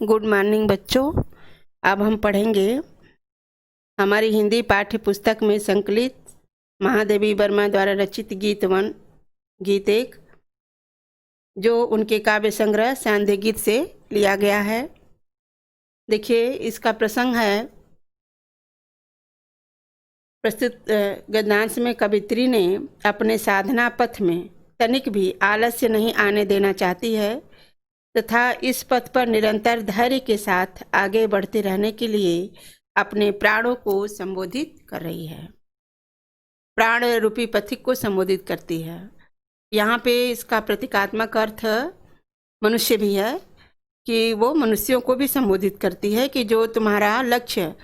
Good morning बच्चों। अब हम पढ़ेंगे हमारी हिंदी पाठ्य पुस्तक में संकलित महादेवी वर्मा द्वारा रचित गीत 1 गीत 1, जो उनके काव्य संग्रह सांध्य गीत से लिया गया है। देखिए, इसका प्रसंग है, प्रस्तुत गद्यांश में कवित्री ने अपने साधना पथ में तनिक भी आलस्य नहीं आने देना चाहती है तथा इस पथ पर निरंतर धैर्य के साथ आगे बढ़ते रहने के लिए अपने प्राणों को संबोधित कर रही है। प्राण रूपी पथिक को संबोधित करती है। यहाँ पे इसका प्रतीकात्मक अर्थ मनुष्य भी है कि वो मनुष्यों को भी संबोधित करती है कि जो तुम्हारा लक्ष्य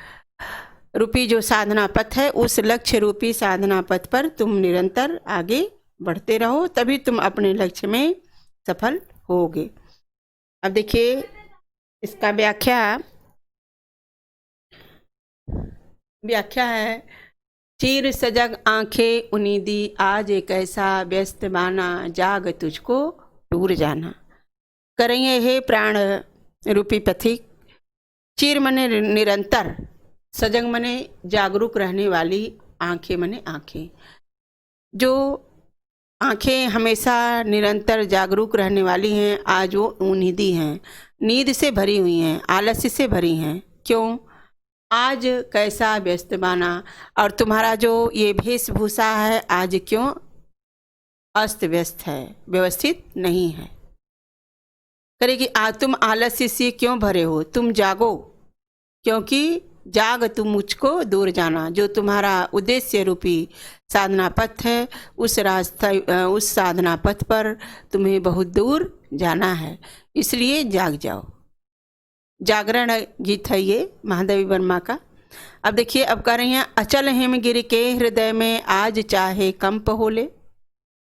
रूपी जो साधना पथ है, उस लक्ष्य रूपी साधना पथ पर तुम निरंतर आगे बढ़ते रहो, तभी तुम अपने लक्ष्य में सफल होगे। अब देखिए, इसका व्याख्या है, चीर सजग आंखें उनीदी आज एक ऐसा व्यस्त बाना जाग तुझको टूर जाना। करेंगे हे प्राण रूपी पथिक। चीर मने निरंतर, सजग मने जागरूक रहने वाली, आंखें मने आंखें। जो आंखें हमेशा निरंतर जागरूक रहने वाली हैं, आज वो उन्नीदी हैं, नींद से भरी हुई हैं, आलस्य से भरी हैं। क्यों? आज कैसा व्यस्त बाना, और तुम्हारा जो ये वेशभूषा है आज क्यों अस्त व्यस्त है, व्यवस्थित नहीं है। करेगी तुम आलस्य से क्यों भरे हो, तुम जागो, क्योंकि जाग तुम मुझको दूर जाना। जो तुम्हारा उद्देश्य रूपी साधना पथ है, उस साधना पथ पर तुम्हें बहुत दूर जाना है, इसलिए जाग जाओ। जागरण गीत है ये महादेवी वर्मा का। अब देखिए, अब कह रही हैं, अचल हिमगिरि के हृदय में आज चाहे कंप होले।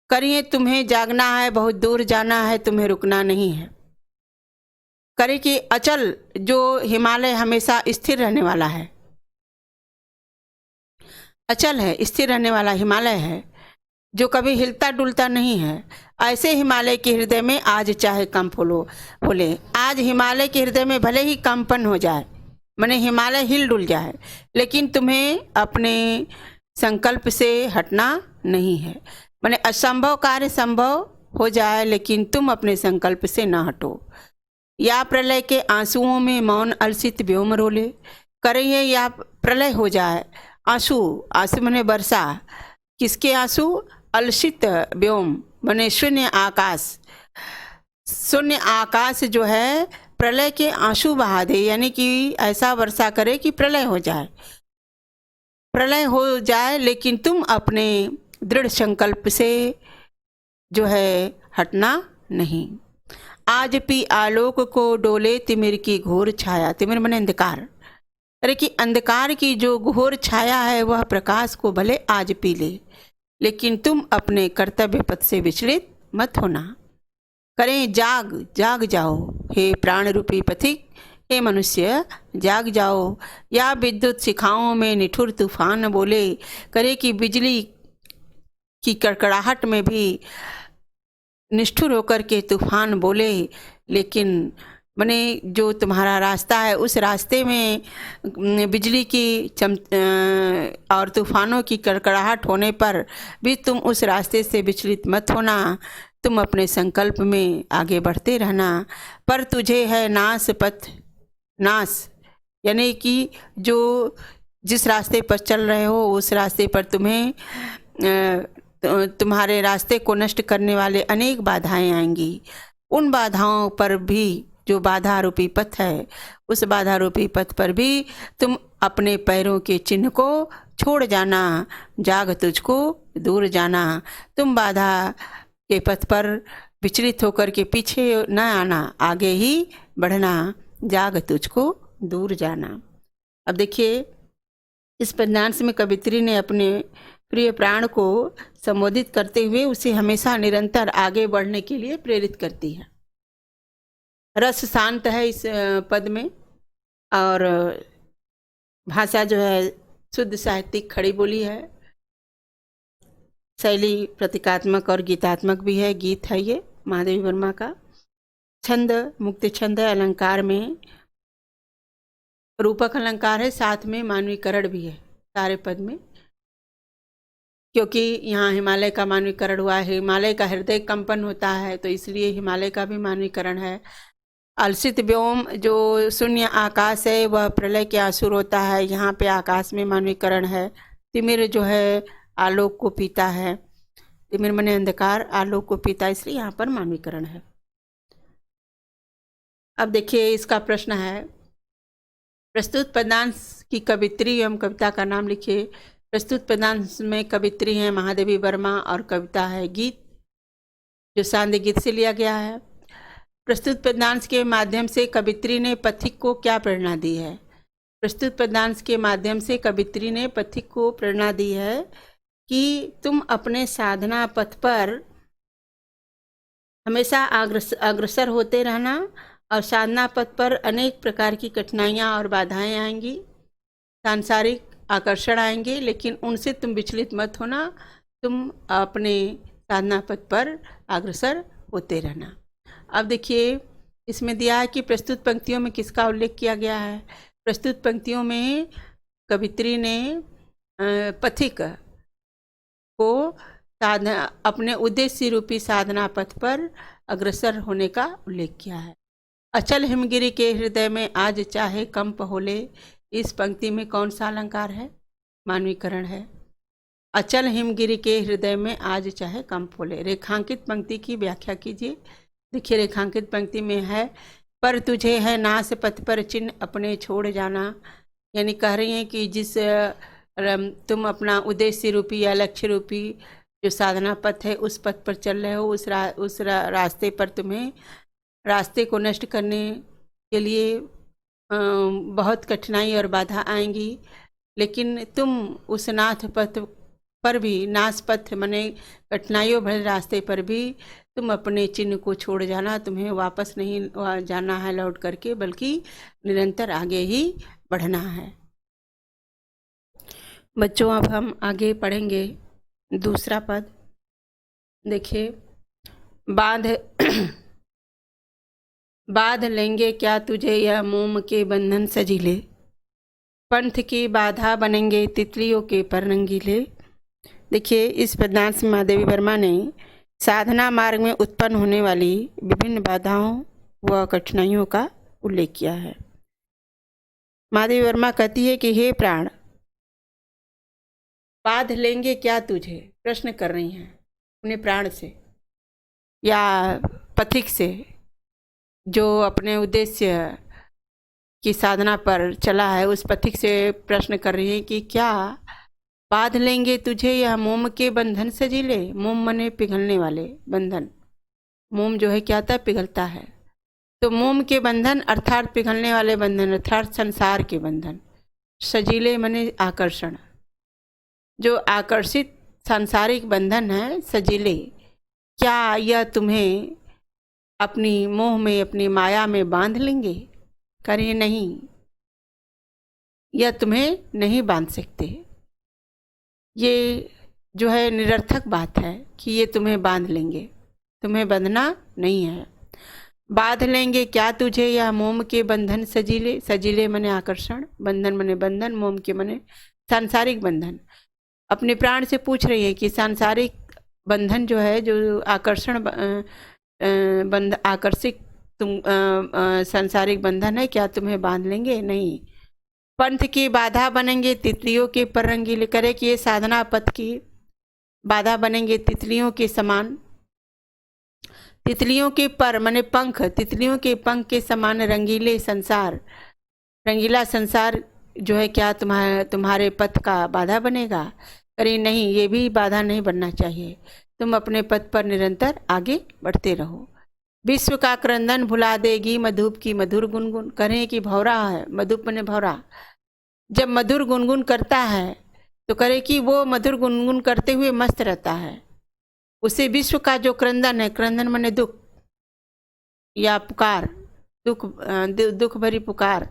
करिए, तुम्हें जागना है, बहुत दूर जाना है, तुम्हें रुकना नहीं है। करे कि अचल, जो हिमालय हमेशा स्थिर रहने वाला है, अचल है, स्थिर रहने वाला हिमालय है, जो कभी हिलता डुलता नहीं है, ऐसे हिमालय के हृदय में आज चाहे कंप होले। आज हिमालय के हृदय में भले ही कंपन हो जाए, माने हिमालय हिल डुल जाए, लेकिन तुम्हें अपने संकल्प से हटना नहीं है। माने असंभव कार्य संभव हो जाए, लेकिन तुम अपने संकल्प से ना हटो। या प्रलय के आंसुओं में मौन अलसित व्योम रोले। करिए, या प्रलय हो जाए, आंसू मने वर्षा, किसके आंसू? अलसित व्योम मने शून्य आकाश। शून्य आकाश जो है प्रलय के आंसू बहा दे, यानी कि ऐसा वर्षा करे कि प्रलय हो जाए, लेकिन तुम अपने दृढ़ संकल्प से जो है हटना नहीं। आज पी आलोक को डोले तिमिर की घोर छाया। तिमिर मने अंधकार। अरे कि अंधकार की जो घोर छाया है, वह प्रकाश को भले आज पी ले, लेकिन तुम अपने कर्तव्य पथ से विचलित मत होना। करें, जाग जाओ हे प्राण रूपी पथिक, हे मनुष्य जाग जाओ। या विद्युत शिखाओं में निठुर तूफान बोले। करे कि बिजली की कड़कड़ाहट में भी निष्ठुर होकर के तूफान बोले, लेकिन माने जो तुम्हारा रास्ता है, उस रास्ते में बिजली की और तूफानों की कड़कड़ाहट होने पर भी तुम उस रास्ते से विचलित मत होना। तुम अपने संकल्प में आगे बढ़ते रहना। पर तुझे है नाश पथ, नाश यानी कि जो जिस रास्ते पर चल रहे हो, उस रास्ते पर तुम्हारे रास्ते को नष्ट करने वाले अनेक बाधाएं आएंगी। उन बाधाओं पर भी, जो बाधा रूपी पथ है, उस बाधा रूपी पथ पर भी तुम अपने पैरों के चिन्ह को छोड़ जाना। जाग तुझको दूर जाना। तुम बाधा के पथ पर विचलित होकर के पीछे न आना, आगे ही बढ़ना। जाग तुझको दूर जाना। अब देखिए, इस पद्यांश में कवित्री ने अपने प्रिय प्राण को संबोधित करते हुए उसे हमेशा निरंतर आगे बढ़ने के लिए प्रेरित करती है। रस शांत है इस पद में, और भाषा जो है शुद्ध साहित्यिक खड़ी बोली है। शैली प्रतीकात्मक और गीतात्मक भी है। गीत है ये महादेवी वर्मा का। छंद मुक्त छंद है, अलंकार में रूपक अलंकार है, साथ में मानवीकरण भी है सारे पद में, क्योंकि यहाँ हिमालय का मानवीकरण हुआ है। हिमालय का हृदय कंपन होता है तो इसलिए हिमालय का भी मानवीकरण है। अलसित व्योम जो शून्य आकाश है वह प्रलय के आसुर होता है, यहाँ पे आकाश में मानवीकरण है। तिमिर जो है आलोक को पीता है, तिमिर मने अंधकार, आलोक को पीता, इसलिए यहाँ पर मानवीकरण है। अब देखिए इसका प्रश्न है, प्रस्तुत पदांश की कवित्री एवं कविता का नाम लिखिए। प्रस्तुत पदांश में कवित्री हैं महादेवी वर्मा और कविता है गीत, जो सांध्य गीत से लिया गया है। प्रस्तुत पदांश के माध्यम से कवित्री ने पथिक को क्या प्रेरणा दी है? प्रस्तुत पदांश के माध्यम से कवित्री ने पथिक को प्रेरणा दी है कि तुम अपने साधना पथ पर हमेशा अग्रसर होते रहना, और साधना पथ पर अनेक प्रकार की कठिनाइयाँ और बाधाएं आएंगी, सांसारिक आकर्षण आएंगे, लेकिन उनसे तुम विचलित मत होना, तुम अपने साधना पथ पर अग्रसर होते रहना। अब देखिए इसमें दिया है कि प्रस्तुत पंक्तियों में किसका उल्लेख किया गया है। प्रस्तुत पंक्तियों में कवित्री ने पथिक को साधना, अपने उद्देश्य रूपी साधना पथ पर अग्रसर होने का उल्लेख किया है। अचल हिमगिरी के हृदय में आज चाहे कंप होले, इस पंक्ति में कौन सा अलंकार है? मानवीकरण है। अचल हिमगिरी के हृदय में आज चाहे कंप होले। रेखांकित पंक्ति की व्याख्या कीजिए। देखिए रेखांकित पंक्ति में है, पर तुझे है नाश पथ पर चिन्ह अपने छोड़ जाना, यानी कह रही हैं कि जिस तुम अपना उद्देश्य रूपी या लक्ष्य रूपी जो साधना पथ है उस पथ पर चल रहे हो, उस रास्ते पर तुम्हें रास्ते को नष्ट करने के लिए बहुत कठिनाई और बाधा आएंगी, लेकिन तुम उस नाथ पथ पर भी, नाश पथ माने कठिनाइयों भरे रास्ते पर भी तुम अपने चिन्ह को छोड़ जाना, तुम्हें वापस नहीं जाना है लौट करके, बल्कि निरंतर आगे ही बढ़ना है। बच्चों अब हम आगे पढ़ेंगे दूसरा पद। देखिए, बांध लेंगे क्या तुझे यह मोम के बंधन सजीले, पंथ की बाधा बनेंगे तितलियों के पर रंगीले। देखिए इस पद्यांश में महादेवी वर्मा ने साधना मार्ग में उत्पन्न होने वाली विभिन्न बाधाओं व कठिनाइयों का उल्लेख किया है। महादेवी वर्मा कहती है कि हे प्राण, बांध लेंगे क्या तुझे, प्रश्न कर रही हैं अपने प्राण से या पथिक से जो अपने उद्देश्य की साधना पर चला है, उस पथिक से प्रश्न कर रही है कि क्या बांध लेंगे तुझे यह मोम के बंधन सजीले। मोम मने पिघलने वाले बंधन, मोम जो है क्या था, पिघलता है, तो मोम के बंधन अर्थात पिघलने वाले बंधन अर्थात संसार के बंधन। सजीले मने आकर्षण, जो आकर्षित सांसारिक बंधन है सजीले, क्या यह तुम्हें अपनी मोह में, अपनी माया में बांध लेंगे? करिए नहीं, यह तुम्हें नहीं बांध सकते। ये जो है निरर्थक बात है कि ये तुम्हें बांध लेंगे, तुम्हें बंधना नहीं है। बांध लेंगे क्या तुझे यह मोम के बंधन सजीले, सजीले मने आकर्षण, बंधन मने बंधन, मोम के मने सांसारिक बंधन। अपने प्राण से पूछ रही है कि सांसारिक बंधन जो है, जो आकर्षण आकर्षित सांसारिक बंधन है, क्या तुम्हें बांध लेंगे? नहीं। पंथ की बाधा बनेंगे तितलियों के पर रंगीले, करे कि ये साधना पथ की बाधा बनेंगे तितलियों के समान। तितलियों के पर मने पंख, तितलियों के पंख के समान रंगीले संसार, रंगीला संसार जो है क्या तुम्हारे पथ का बाधा बनेगा? अरे नहीं, ये भी बाधा नहीं बनना चाहिए, तुम अपने पथ पर निरंतर आगे बढ़ते रहो। विश्व का क्रंदन भुला देगी मधुप की मधुर गुनगुन, करें कि भौरा है, मधुप ने भौरा, जब मधुर गुनगुन करता है तो करे कि वो मधुर गुनगुन करते हुए मस्त रहता है। उसे विश्व का जो क्रंदन है, क्रंदन माने दुख या पुकार, दुख भरी पुकार,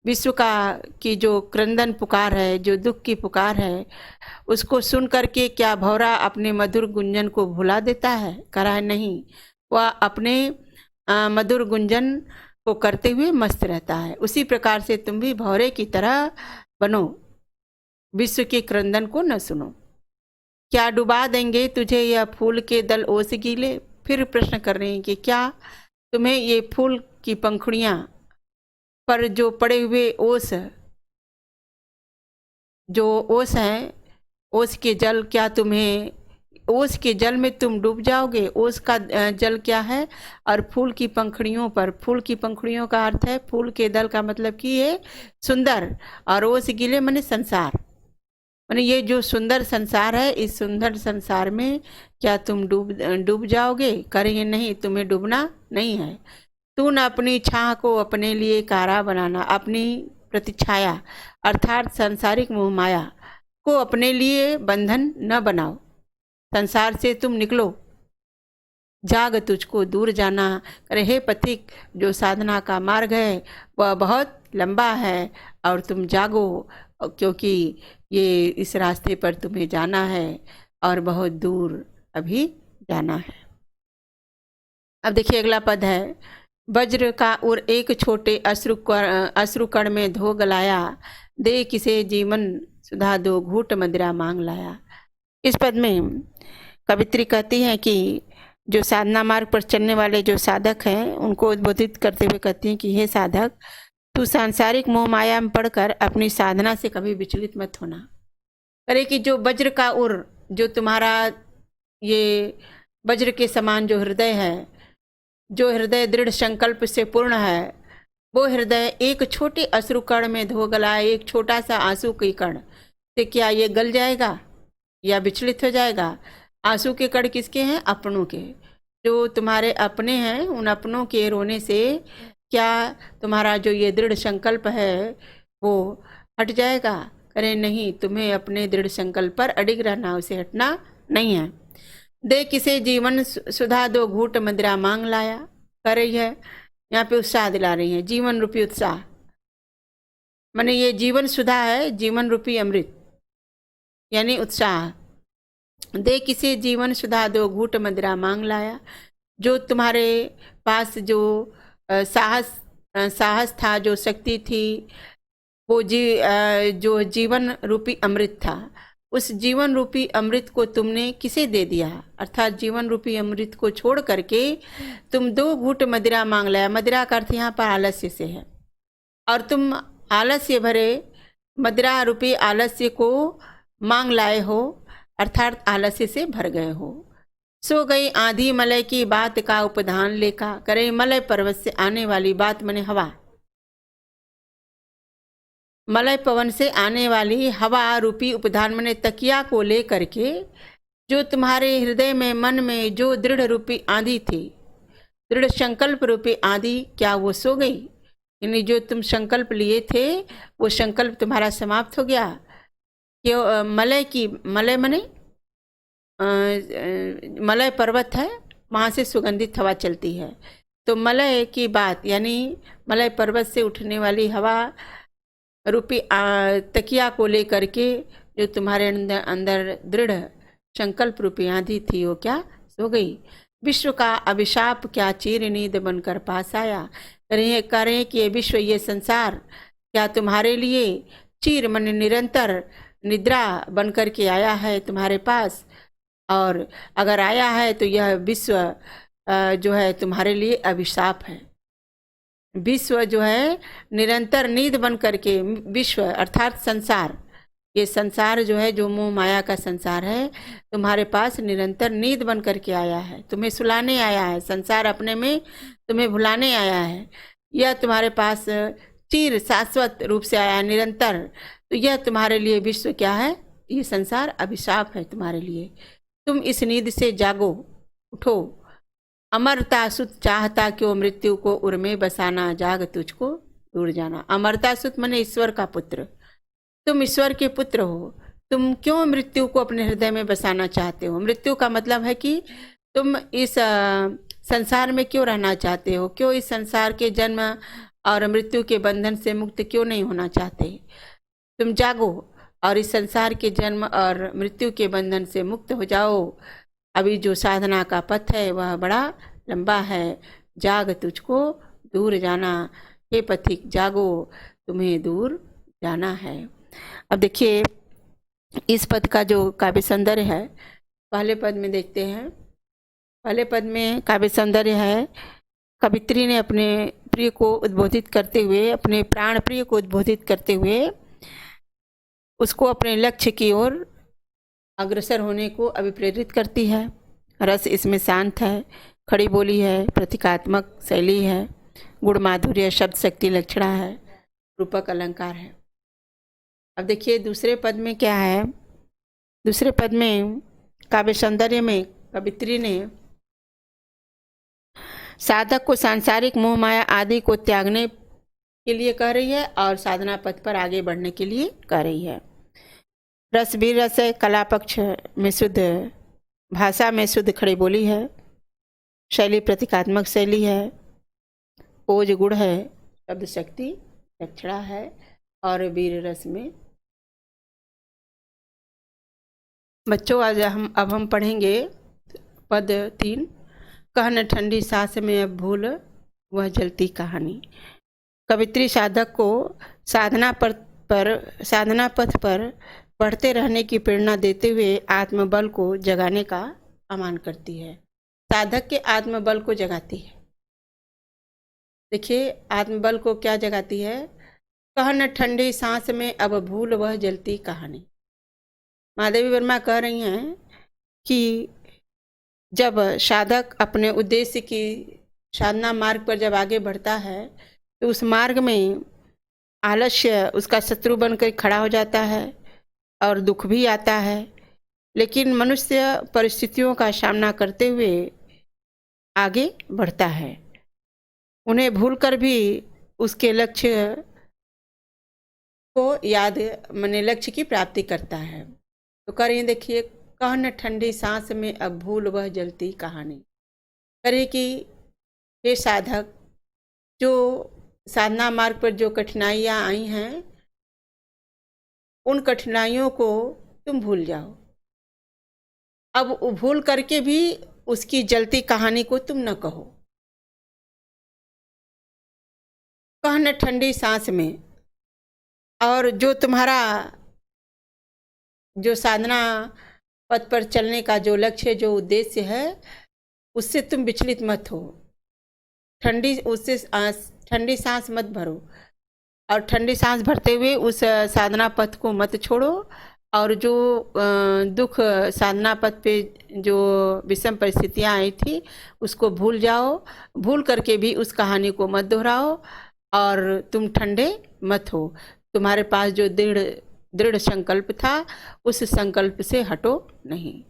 विश्व का की जो क्रंदन पुकार है, जो दुख की पुकार है, उसको सुन करके क्या भौरा अपने मधुर गुंजन को भुला देता है? करा है नहीं, वह अपने मधुर गुंजन को करते हुए मस्त रहता है। उसी प्रकार से तुम भी भौरे की तरह बनो, विश्व के क्रंदन को न सुनो। क्या डुबा देंगे तुझे यह फूल के दल ओस गीले? फिर प्रश्न कर रहे हैं कि क्या तुम्हें ये फूल की पंखुड़ियां पर जो पड़े हुए ओस, जो ओस हैं, ओस के जल, क्या तुम्हें ओस के जल में तुम डूब जाओगे? ओस का जल क्या है? और फूल की पंखुड़ियों पर, फूल की पंखुड़ियों का अर्थ है, फूल के दल का मतलब कि ये सुंदर, और ओस गीले माने संसार, माने ये जो सुंदर संसार है, इस सुंदर संसार में क्या तुम डूब जाओगे? करेंगे नहीं, तुम्हें डूबना नहीं है। तू न अपनी छाह को अपने लिए कारा बनाना, अपनी प्रतिछाया अर्थात सांसारिक मोह माया को अपने लिए बंधन न बनाओ। संसार से तुम निकलो, जाग तुझको दूर जाना। करे हे पथिक, जो साधना का मार्ग है वह बहुत लंबा है और तुम जागो, क्योंकि ये इस रास्ते पर तुम्हें जाना है और बहुत दूर अभी जाना है। अब देखिए अगला पद है, वज्र का उर एक छोटे अश्रुकण में धो गलाया, दे किसे जीवन सुधा दो घूट मदिरा मांग लाया। इस पद में कवित्री कहती हैं कि जो साधना मार्ग पर चलने वाले जो साधक हैं उनको उद्बोधित करते हुए कहती हैं कि हे साधक, तू सांसारिक मोह माया में पड़कर अपनी साधना से कभी विचलित मत होना। करे कि जो वज्र का उर, जो तुम्हारा ये वज्र के समान जो हृदय है, जो हृदय दृढ़ संकल्प से पूर्ण है, वो हृदय एक छोटे अश्रु कण में धो गलाए, एक छोटा सा आंसू के कण से क्या ये गल जाएगा या विचलित हो जाएगा? आंसू के कण किसके हैं? अपनों के। जो तुम्हारे अपने हैं, उन अपनों के रोने से क्या तुम्हारा जो ये दृढ़ संकल्प है वो हट जाएगा? करे नहीं, तुम्हें अपने दृढ़ संकल्प पर अडिग रहना, उसे हटना नहीं है। दे किसे जीवन सुधा दो घूट मदिरा मांग लाया, कर रही है यहाँ पे उत्साह दिला रही है, जीवन रूपी उत्साह, माने ये जीवन सुधा है, जीवन रूपी अमृत यानी उत्साह। दे किसे जीवन सुधा दो घूट मदिरा मांग लाया, जो तुम्हारे पास जो साहस था, जो शक्ति थी, वो जो जीवन रूपी अमृत था, उस जीवन रूपी अमृत को तुमने किसे दे दिया? अर्थात जीवन रूपी अमृत को छोड़ करके तुम 2 घूट मदिरा मांग लाया। मदिरा का अर्थ यहाँ पर आलस्य से है, और तुम आलस्य भरे मदिरा रूपी आलस्य को मांग लाए हो, अर्थात आलस्य से भर गए हो। सो गई आंधी मलय की बात का उपधान लेखा, करे मलय पर्वत से आने वाली बात मने हवा, मलय पवन से आने वाली हवा रूपी उपधान मने तकिया को ले करके जो तुम्हारे हृदय में, मन में जो दृढ़ रूपी आंधी थी, दृढ़ संकल्प रूपी आंधी, क्या वो सो गई? यानी जो तुम संकल्प लिए थे वो संकल्प तुम्हारा समाप्त हो गया? क्यों? मलय मने मलय पर्वत है, वहाँ से सुगंधित हवा चलती है, तो मलय की बात यानी मलय पर्वत से उठने वाली हवा रूपी तकिया को लेकर के जो तुम्हारे अंदर दृढ़ संकल्प रूपी आंधी थी वो क्या सो गई? विश्व का अभिशाप क्या चीर नींद बनकर पास आया, करें कि ये विश्व, ये संसार क्या तुम्हारे लिए चीर मन निरंतर निद्रा बनकर के आया है तुम्हारे पास? और अगर आया है तो यह विश्व जो है तुम्हारे लिए अभिशाप है। विश्व जो है निरंतर नींद बन करके, विश्व अर्थात संसार, ये संसार जो है, जो मोह माया का संसार है, तुम्हारे पास निरंतर नींद बन करके आया है, तुम्हें सुलाने आया है। संसार अपने में तुम्हें भुलाने आया है। यह तुम्हारे पास चिर शाश्वत रूप से आया निरंतर, तो यह तुम्हारे लिए विश्व क्या है? ये संसार अभिशाप है तुम्हारे लिए। तुम इस नींद से जागो, उठो। अमरता सुत चाहता क्यों मृत्यु को उर में बसाना, जाग तुझको दूर जाना। अमरता सुत माने ईश्वर का पुत्र, तुम ईश्वर के पुत्र हो, तुम क्यों मृत्यु को अपने हृदय में बसाना चाहते हो? मृत्यु का मतलब है कि तुम इस संसार में क्यों रहना चाहते हो, क्यों इस संसार के जन्म और मृत्यु के बंधन से मुक्त क्यों नहीं होना चाहते? तुम जागो और इस संसार के जन्म और मृत्यु के बंधन से मुक्त हो जाओ। अभी जो साधना का पथ है वह बड़ा लंबा है, जाग तुझको दूर जाना, हे पथिक जागो तुम्हें दूर जाना है। अब देखिए इस पद का जो काव्य सौंदर्य है, पहले पद में देखते हैं। पहले पद में काव्य सौंदर्य है, कवित्री ने अपने प्रिय को उद्बोधित करते हुए, अपने प्राण प्रिय को उद्बोधित करते हुए उसको अपने लक्ष्य की ओर अग्रसर होने को अभिप्रेरित करती है। रस इसमें शांत है, खड़ी बोली है, प्रतीकात्मक शैली है, गुण माधुर्य, शब्द शक्ति लक्षणा है, रूपक अलंकार है। अब देखिए दूसरे पद में क्या है। दूसरे पद में काव्य सौंदर्य में कवित्री ने साधक को सांसारिक मोह माया आदि को त्यागने के लिए कह रही है और साधना पथ पर आगे बढ़ने के लिए कह रही है। रस भी रस है, कला पक्ष में शुद्ध, भाषा में शुद्ध खड़ी बोली है, शैली प्रतीकात्मक शैली है, ओज गुण है, शब्द शक्ति लक्षणा है और वीर रस में। बच्चों आज हम पढ़ेंगे पद 3, कहन ठंडी सांस में अब भूल वह जलती कहानी। कवित्री साधक को साधना पथ पर पढ़ते रहने की प्रेरणा देते हुए आत्मबल को जगाने का आह्वान करती है। साधक के आत्मबल को जगाती है। देखिए आत्मबल को क्या जगाती है। कहन ठंडी सांस में अब भूल वह जलती कहानी। महादेवी वर्मा कह रही हैं कि जब साधक अपने उद्देश्य की साधना मार्ग पर जब आगे बढ़ता है तो उस मार्ग में आलस्य उसका शत्रु बनकर खड़ा हो जाता है और दुख भी आता है, लेकिन मनुष्य परिस्थितियों का सामना करते हुए आगे बढ़ता है, उन्हें भूलकर भी उसके लक्ष्य को याद माने लक्ष्य की प्राप्ति करता है। तो करें देखिए, कहन ठंडी सांस में अब भूल वह जलती कहानी। करे कि हे साधक, जो साधना मार्ग पर जो कठिनाइयाँ आई हैं उन कठिनाइयों को तुम भूल जाओ। अब भूल करके भी उसकी जलती कहानी को तुम न कहो। कहन ठंडी सांस में, और जो तुम्हारा जो साधना पथ पर चलने का जो लक्ष्य जो उद्देश्य है उससे तुम विचलित मत हो। ठंडी सांस मत भरो और ठंडी सांस भरते हुए उस साधना पथ को मत छोड़ो और जो दुख साधना पथ पे जो विषम परिस्थितियाँ आई थी उसको भूल जाओ। भूल करके भी उस कहानी को मत दोहराओ और तुम ठंडे मत हो। तुम्हारे पास जो दृढ़ संकल्प था उस संकल्प से हटो नहीं।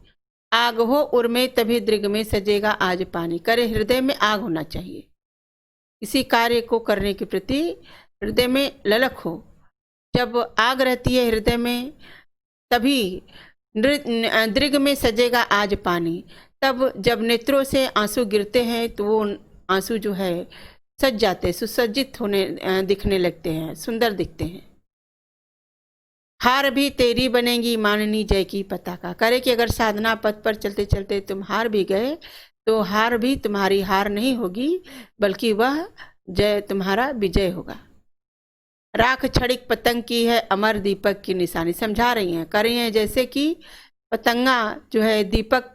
आग हो उर्मे तभी दृग में सजेगा आज पानी। करे हृदय में आग होना चाहिए। किसी कार्य को करने के प्रति हृदय में ललक हो। जब आग रहती है हृदय में तभी दृग में सजेगा आज पानी। तब जब नेत्रों से आंसू गिरते हैं तो वो आंसू जो है सज जाते, सुसज्जित होने दिखने लगते हैं, सुंदर दिखते हैं। हार भी तेरी बनेगी माननी जय की पताका। करे कि अगर साधना पथ पर चलते चलते तुम हार भी गए तो हार भी तुम्हारी हार नहीं होगी, बल्कि वह जय तुम्हारा विजय होगा। राख छड़िक पतंग की है अमर दीपक की निशानी। समझा रही हैं, कर रही हैं जैसे कि पतंगा जो है दीपक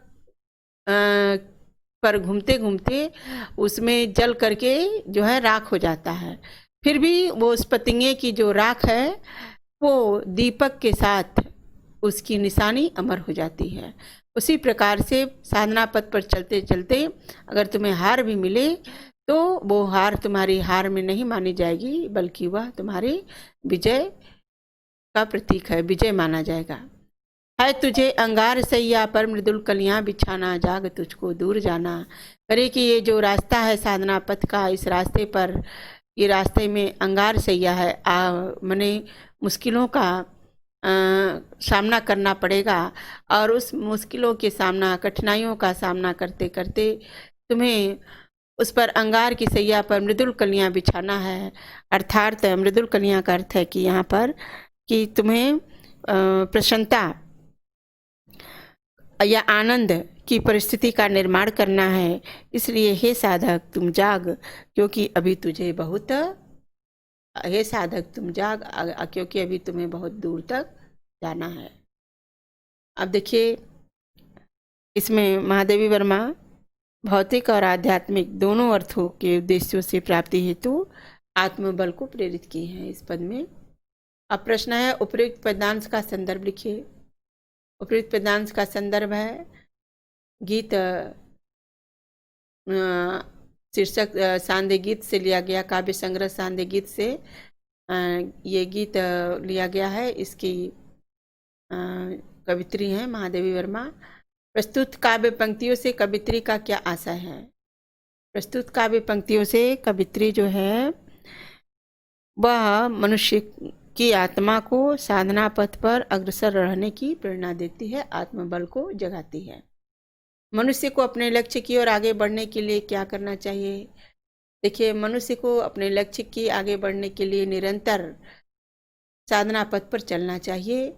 पर घूमते घूमते उसमें जल करके जो है राख हो जाता है, फिर भी वो उस पतंगे की जो राख है वो दीपक के साथ उसकी निशानी अमर हो जाती है। उसी प्रकार से साधना पथ पर चलते चलते अगर तुम्हें हार भी मिले तो वो हार तुम्हारी हार में नहीं मानी जाएगी, बल्कि वह तुम्हारे विजय का प्रतीक है, विजय माना जाएगा। है तुझे अंगार सैया पर मृदुल कलियां बिछाना, जाग तुझको दूर जाना। करे कि ये जो रास्ता है साधना पथ का, इस रास्ते पर ये रास्ते में अंगार सैया है, मने मुश्किलों का सामना करना पड़ेगा और उस मुश्किलों के सामना, कठिनाइयों का सामना करते करते तुम्हें उस पर अंगार की सैया पर मृदुल कलियां बिछाना है। अर्थात मृदुल कलियां का अर्थ है कि यहाँ पर कि तुम्हें प्रसन्नता या आनंद की परिस्थिति का निर्माण करना है। इसलिए हे साधक तुम जाग, क्योंकि अभी तुझे बहुत, हे साधक तुम जाग, क्योंकि अभी तुम्हें बहुत दूर तक जाना है। अब देखिए, इसमें महादेवी वर्मा भौतिक और आध्यात्मिक दोनों अर्थों के उद्देश्यों से प्राप्ति हेतु आत्मबल को प्रेरित किए हैं इस पद में। अब प्रश्न है, उपयुक्त पदांश का संदर्भ लिखिए। उपयुक्त पदांश का संदर्भ है गीत, शीर्षक सांदे गीत से लिया गया, काव्य संग्रह सांदे गीत से ये गीत लिया गया है। इसकी कवित्री हैं महादेवी वर्मा। प्रस्तुत काव्य पंक्तियों से कवित्री का क्या आशय है? प्रस्तुत काव्य पंक्तियों से कवित्री जो है वह मनुष्य की आत्मा को साधना पथ पर अग्रसर रहने की प्रेरणा देती है, आत्मबल को जगाती है। मनुष्य को अपने लक्ष्य की ओर आगे बढ़ने के लिए क्या करना चाहिए? देखिए, मनुष्य को अपने लक्ष्य की आगे बढ़ने के लिए निरंतर साधना पथ पर चलना चाहिए,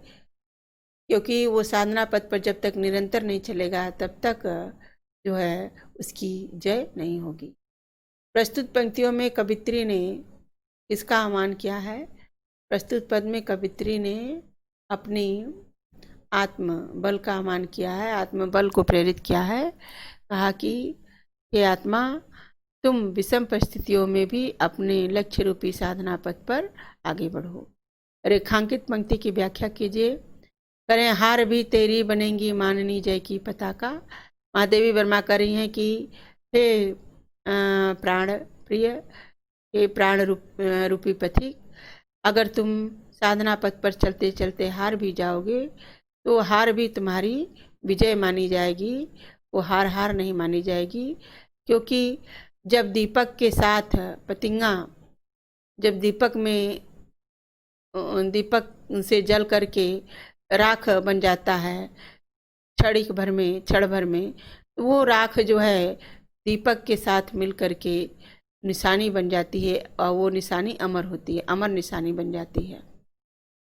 क्योंकि वो साधना पथ पर जब तक निरंतर नहीं चलेगा तब तक जो है उसकी जय नहीं होगी। प्रस्तुत पंक्तियों में कवित्री ने इसका आह्वान किया है। प्रस्तुत पद में कवित्री ने अपनी आत्मबल का आह्वान किया है, आत्मबल को प्रेरित किया है। कहा कि हे आत्मा, तुम विषम परिस्थितियों में भी अपने लक्ष्य रूपी साधना पथ पर आगे बढ़ो। रेखांकित पंक्ति की व्याख्या कीजिए। करें, हार भी तेरी बनेंगी माननी जय की पताका। महादेवी वर्मा कर रही हैं कि हे प्राण प्रिय, हे प्राण रूपी पथिक, अगर तुम साधना पथ पर चलते चलते हार भी जाओगे तो हार भी तुम्हारी विजय मानी जाएगी, वो हार नहीं मानी जाएगी। क्योंकि जब दीपक के साथ पतिंगा, जब दीपक से जल करके राख बन जाता है क्षण भर में, वो राख जो है दीपक के साथ मिल करके निशानी बन जाती है और वो निशानी अमर होती है, अमर निशानी बन जाती है।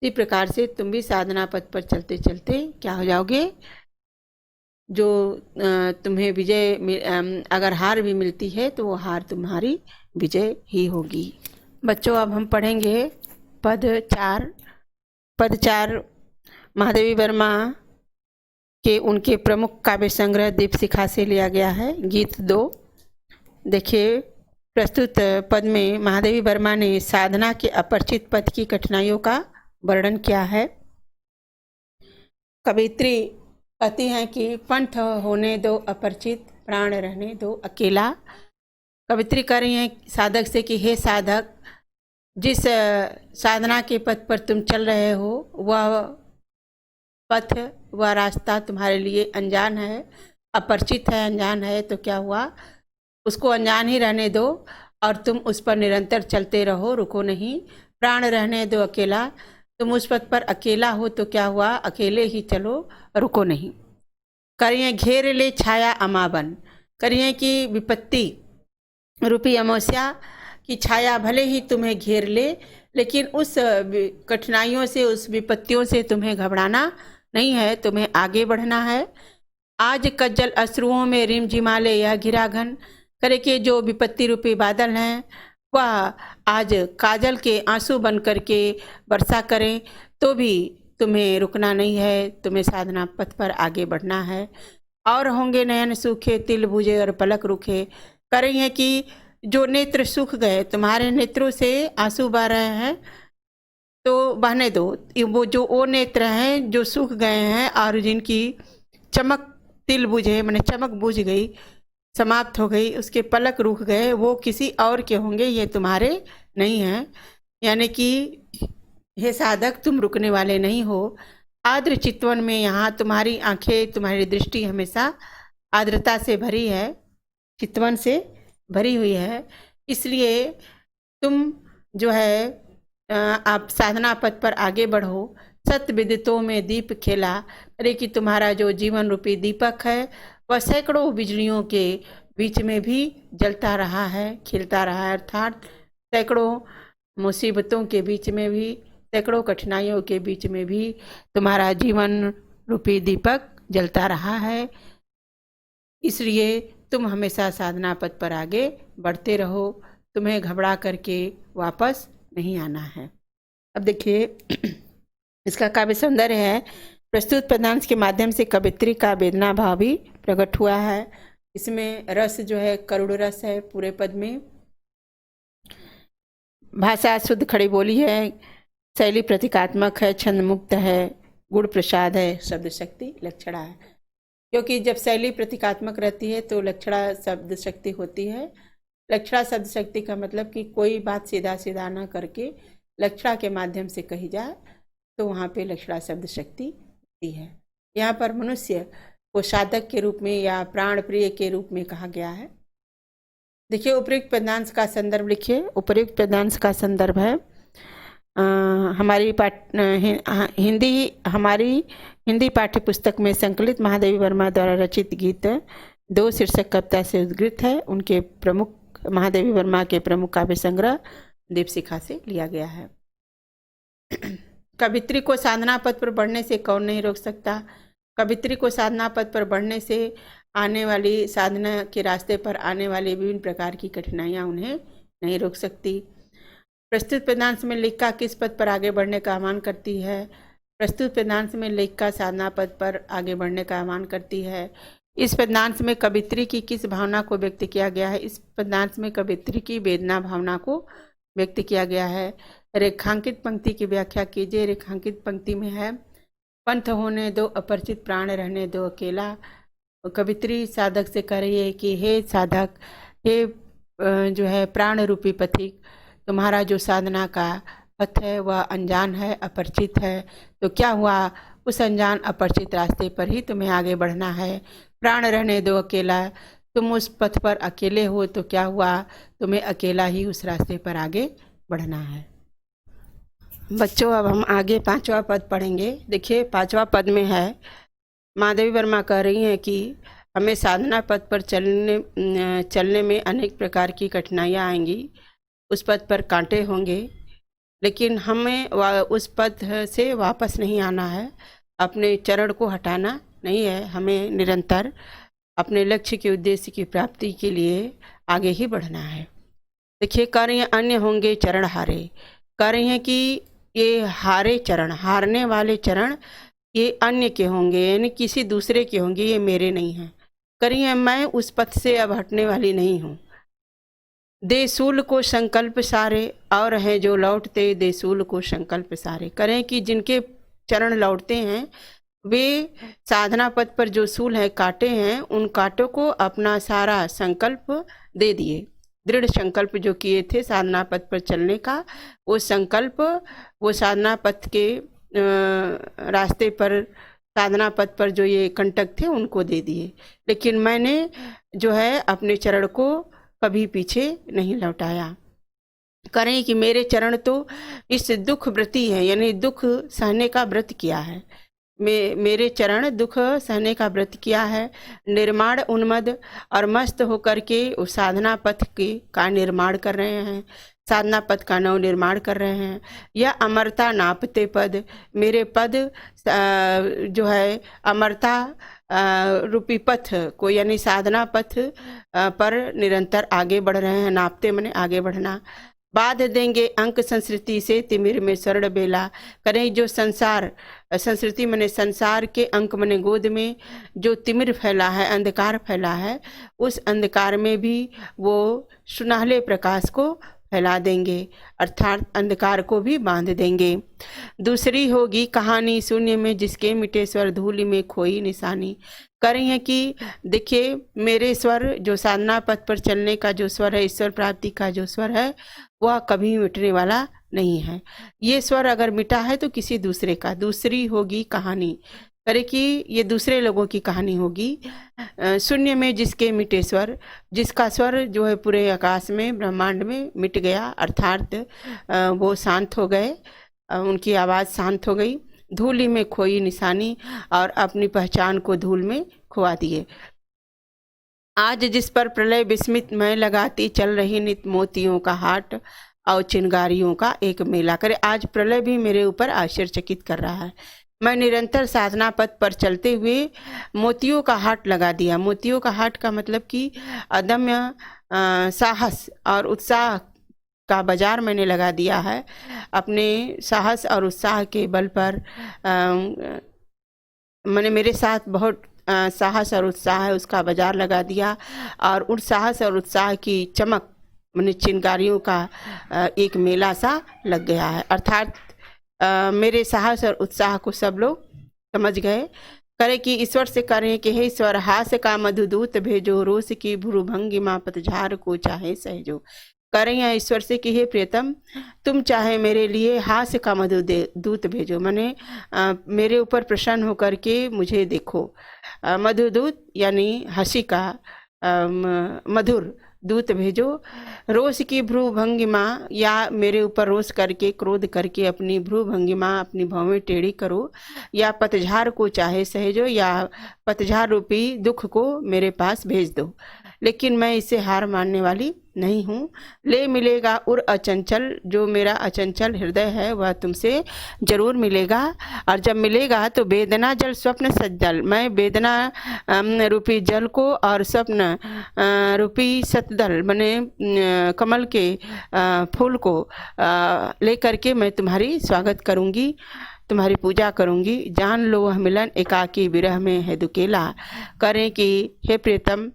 इसी प्रकार से तुम भी साधना पथ पर चलते चलते क्या हो जाओगे, जो तुम्हें विजय, अगर हार भी मिलती है तो वो हार तुम्हारी विजय ही होगी। बच्चों, अब हम पढ़ेंगे पद 4 महादेवी वर्मा के उनके प्रमुख काव्य संग्रह दीपशिखा से लिया गया है, गीत 2। देखिए, प्रस्तुत पद में महादेवी वर्मा ने साधना के अपरिचित पथ की कठिनाइयों का वर्णन किया है। कवित्री कहती हैं कि पंथ होने दो अपरिचित, प्राण रहने दो अकेला। कवित्री कह रही हैं साधक से कि हे साधक, जिस साधना के पथ पर तुम चल रहे हो वह पथ, वह रास्ता तुम्हारे लिए अनजान है, अपरिचित है, अनजान है। तो क्या हुआ, उसको अनजान ही रहने दो और तुम उस पर निरंतर चलते रहो, रुको नहीं। प्राण रहने दो अकेला, तुम उस पथ पर अकेला हो तो क्या हुआ, अकेले ही चलो, रुको नहीं। करिए घेर ले छाया अमावन, करिए कि विपत्ति रूपी अमावस्या की छाया भले ही तुम्हें घेर ले, लेकिन उस कठिनाइयों से, उस विपत्तियों से तुम्हें घबराना नहीं है, तुम्हें आगे बढ़ना है। आज कज्जल अश्रुओं में रिमझिमाले यह घिराघन, करे के जो विपत्ति रूपी बादल हैं वह आज काजल के आंसू बन करके वर्षा करें तो भी तुम्हें रुकना नहीं है, तुम्हें साधना पथ पर आगे बढ़ना है। और होंगे नयन सूखे, तिल बुझे और पलक रुखे, करेंगे कि जो नेत्र सूख गए, तुम्हारे नेत्रों से आंसू बह रहे हैं तो बहने दो। वो नेत्र हैं जो सूख गए हैं और जिनकी चमक तिल बुझे माने चमक बुझ गई, समाप्त हो गई, उसके पलक रुक गए, वो किसी और के होंगे, ये तुम्हारे नहीं हैं। यानी कि हे साधक, तुम रुकने वाले नहीं हो। आर्द्र चितवन में यहाँ तुम्हारी आंखें, तुम्हारी दृष्टि हमेशा आर्द्रता से भरी है, चितवन से भरी हुई है। इसलिए तुम जो है आप साधना पथ पर आगे बढ़ो। सत विदितों में दीप खेला, अरे कि तुम्हारा जो जीवन रूपी दीपक है वह सैकड़ों बिजलियों के बीच में भी जलता रहा है, खिलता रहा है। अर्थात सैकड़ों मुसीबतों के बीच में भी, सैकड़ों कठिनाइयों के बीच में भी तुम्हारा जीवन रूपी दीपक जलता रहा है। इसलिए तुम हमेशा साधना पथ पर आगे बढ़ते रहो, तुम्हें घबरा करके वापस नहीं आना है। अब देखिए इसका काव्य सौंदर्य है। प्रस्तुत पदांश के माध्यम से कवित्री का वेदना भाव भी प्रकट हुआ है। इसमें रस जो है करुण रस है पूरे पद में। भाषा शुद्ध खड़ी बोली है, शैली प्रतीकात्मक है, छंद मुक्त है, गुण प्रसाद है, शब्द शक्ति लक्षणा है। क्योंकि जब शैली प्रतीकात्मक रहती है तो लक्षणा शब्द शक्ति होती है। लक्षणा शब्द शक्ति का मतलब कि कोई बात सीधा सीधा ना करके लक्षणा के माध्यम से कही जाए तो वहाँ पे लक्षणा शब्द शक्ति होती है। यहाँ पर मनुष्य को साधक के रूप में या प्राण प्रिय के रूप में कहा गया है। देखिए उपयुक्त पदांश का संदर्भ लिखिए। उपयुक्त पदांश का संदर्भ है हमारी हिंदी पाठ्य पुस्तक में संकलित महादेवी वर्मा द्वारा रचित गीत 2 शीर्षक कविता से उद्गृत है। उनके प्रमुख महादेवी वर्मा के प्रमुख काव्य संग्रह दीपशिखा से लिया गया है। कवित्री को साधना पथ पर बढ़ने से कौन नहीं रोक सकता। कवित्री को साधना पथ पर बढ़ने से आने वाली साधना के रास्ते पर आने वाली विभिन्न प्रकार की कठिनाइयां उन्हें नहीं रोक सकती। प्रस्तुत पदांश में लेखिका किस पथ पर आगे बढ़ने का आह्वान करती है। प्रस्तुत पदांश में लेखिका साधना पथ पर आगे बढ़ने का आह्वान करती है। इस पदांश में कवित्री की किस भावना को व्यक्त किया गया है। इस पदांश में कवित्री की वेदना भावना को व्यक्त किया गया है। रेखांकित पंक्ति की व्याख्या कीजिए। रेखांकित पंक्ति में है, पंथ होने दो अपरिचित, प्राण रहने दो अकेला। कवित्री साधक से कह रही है कि हे साधक, हे जो है प्राण रूपी पथिक, तुम्हारा जो साधना का पथ है वह अनजान है, अपरिचित है। तो क्या हुआ, उस अनजान अपरिचित रास्ते पर ही तुम्हें आगे बढ़ना है। प्राण रहने दो अकेला, तुम उस पथ पर अकेले हो तो क्या हुआ, तुम्हें अकेला ही उस रास्ते पर आगे बढ़ना है। बच्चों अब हम आगे 5वां पद पढ़ेंगे। देखिए 5वां पद में है, महादेवी वर्मा कह रही हैं कि हमें साधना पथ पर चलने में अनेक प्रकार की कठिनाइयाँ आएंगी, उस पथ पर कांटे होंगे, लेकिन हमें उस पथ से वापस नहीं आना है, अपने चरण को हटाना नहीं है। हमें निरंतर अपने लक्ष्य के उद्देश्य की प्राप्ति के लिए आगे ही बढ़ना है। देखिए कह रही हैं अन्य होंगे चरण हारे। कह रही हैं कि ये हारे चरण, हारने वाले चरण ये अन्य के होंगे, यानी किसी दूसरे के होंगे, ये मेरे नहीं हैं। कह रही हैं मैं उस पथ से अब हटने वाली नहीं हूँ। देसूल को संकल्प सारे और हैं जो लौटते, देसूल को संकल्प सारे। करें कि जिनके चरण लौटते हैं वे साधना पथ पर जो सूल है, कांटे हैं, उन कांटों को अपना सारा संकल्प दे दिए। दृढ़ संकल्प जो किए थे साधना पथ पर चलने का, वो संकल्प वो साधना पथ के रास्ते पर, साधना पथ पर जो ये कंटक थे उनको दे दिए। लेकिन मैंने जो है अपने चरण को कभी पीछे नहीं लौटाया। करें कि मेरे चरण तो इस दुख व्रती है, यानी दुख सहने का व्रत किया है। मेरे चरण दुख सहने का व्रत किया है। निर्माण उन्मद और मस्त होकर के उस साधना पथ का निर्माण कर रहे हैं, साधना पथ का नव निर्माण कर रहे हैं। यह अमरता नापते पद, मेरे पद जो है अमरता रूपी पथ को, यानी साधना पथ पर निरंतर आगे बढ़ रहे हैं। नापते मने आगे बढ़ना। बाध देंगे अंक संस्कृति से तिमिर में स्वर्ण बेला। करें जो संसार, संस्कृति मने संसार के, अंक मने गोद में जो तिमिर फैला है, अंधकार फैला है, उस अंधकार में भी वो सुनहले प्रकाश को फैला देंगे, अर्थात अंधकार को भी बांध देंगे। दूसरी होगी कहानी शून्य में जिसके मिटे स्वर, धूलि में खोई निशानी। कर रही हैं कि देखिए मेरे स्वर, जो साधना पथ पर चलने का जो स्वर है, ईश्वर प्राप्ति का जो स्वर है, वह कभी मिटने वाला नहीं है। ये स्वर अगर मिटा है तो किसी दूसरे का। दूसरी होगी कहानी, करे कि ये दूसरे लोगों की कहानी होगी। शून्य में जिसके मिटे स्वर, जिसका स्वर जो है पूरे आकाश में, ब्रह्मांड में मिट गया, अर्थात वो शांत हो गए, उनकी आवाज़ शांत हो गई। धूलि में खोई निशानी, और अपनी पहचान को धूल में खोआ दिए। आज जिस पर प्रलय विस्मित मैं लगाती, चल रही नित मोतियों का हाट और चिंगारियों का एक मेला। करे आज प्रलय भी मेरे ऊपर आश्चर्यचकित कर रहा है। मैं निरंतर साधना पथ पर चलते हुए मोतियों का हाट लगा दिया। मोतियों का हाट का मतलब कि अदम्य साहस और उत्साह का बाजार मैंने लगा दिया है। अपने साहस और उत्साह के बल पर मैंने मेरे साथ बहुत साहस और उत्साह है, उसका बाजार लगा दिया। और उन साहस और उत्साह की चमक मैंने चिंगारियों का एक मेला सा लग गया है। अर्थात मेरे साहस और उत्साह को सब लोग समझ गए। करे कि ईश्वर से करें कि हे ईश्वर, हास्य का मधुदूत भेजो, रोष की भ्रुभंगिमा पतझार को चाहे सहजो। करें या ईश्वर से कि हे प्रियतम, तुम चाहे मेरे लिए हास्य का मधुदूत भेजो, मैंने मेरे ऊपर प्रसन्न होकर के मुझे देखो। मधुदूत यानी हंसी का मधुर दूत भेजो। रोष की भ्रू भंगिमा, या मेरे ऊपर रोष करके क्रोध करके अपनी भ्रू भंगिमा अपनी भौवें टेढ़ी करो, या पतझार को चाहे सहजो, या पतझार रूपी दुख को मेरे पास भेज दो। लेकिन मैं इसे हार मानने वाली नहीं हूँ। ले मिलेगा उर अचंचल, जो मेरा अचंचल हृदय है वह तुमसे जरूर मिलेगा। और जब मिलेगा तो वेदना जल स्वप्न सज्जल, मैं वेदना रूपी जल को और स्वप्न रूपी सतदल मने कमल के फूल को लेकर के मैं तुम्हारी स्वागत करूँगी, तुम्हारी पूजा करूँगी। जान लो वह मिलन एकाकी विरह में है दुकेला। करें कि हे प्रियतम,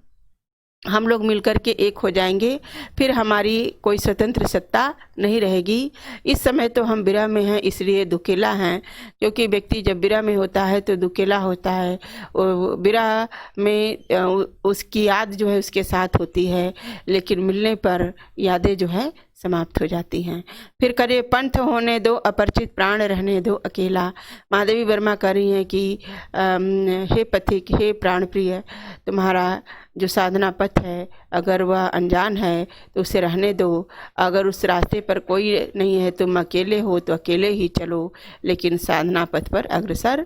हम लोग मिलकर के एक हो जाएंगे, फिर हमारी कोई स्वतंत्र सत्ता नहीं रहेगी। इस समय तो हम विरह में हैं, इसलिए दुकेला हैं, क्योंकि व्यक्ति जब विरह में होता है तो दुकेला होता है। विरह में उसकी याद जो है उसके साथ होती है, लेकिन मिलने पर यादें जो है समाप्त हो जाती हैं। फिर करे पंथ होने दो अपरिचित, प्राण रहने दो अकेला। महादेवी वर्मा कह रही हैं कि हे पथिक, हे प्राण प्रिय, तुम्हारा जो साधना पथ है अगर वह अनजान है तो उसे रहने दो। अगर उस रास्ते पर कोई नहीं है, तुम अकेले हो तो अकेले ही चलो, लेकिन साधना पथ पर अग्रसर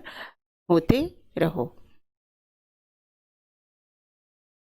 होते रहो।